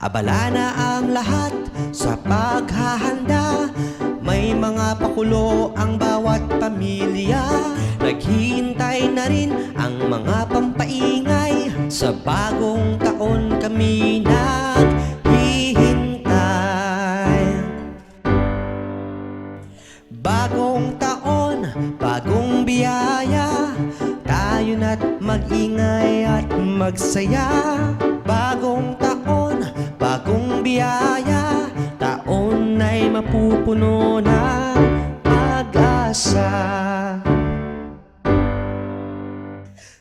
Abala na ang lahat sa paghahanda. May mga pakulo ang bawat pamilya. Naghihintay na rin ang mga pampaingay. Sa bagong taon kami naghihintay. Bagong taon, bagong biyaya. Tayo na't mag-ingay at magsaya. Bagong taon, bagong biyaya. Taon ay mapupuno ng pag-asa.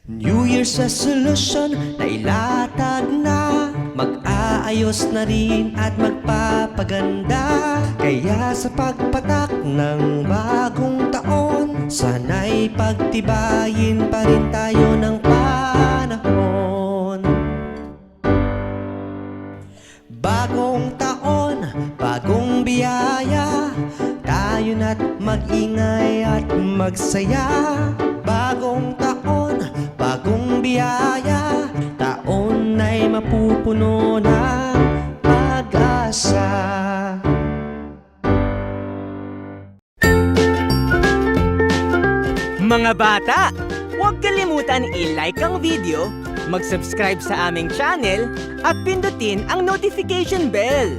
New Year's resolution na ilatag na. Mag-aayos na rin at magpapaganda. Kaya sa pagpatak ng bagong taon, sana'y pagtibayin pa rin tayo ng panahon. Bagong taon, bagong biyaya. Tayo na't mag-ingay at magsaya. Bagong taon, bagong biyaya. Taon ay mapupuno ng pag-asa. Mga bata, huwag kalimutan i-like ang video, mag-subscribe sa aming channel, at pindutin ang notification bell.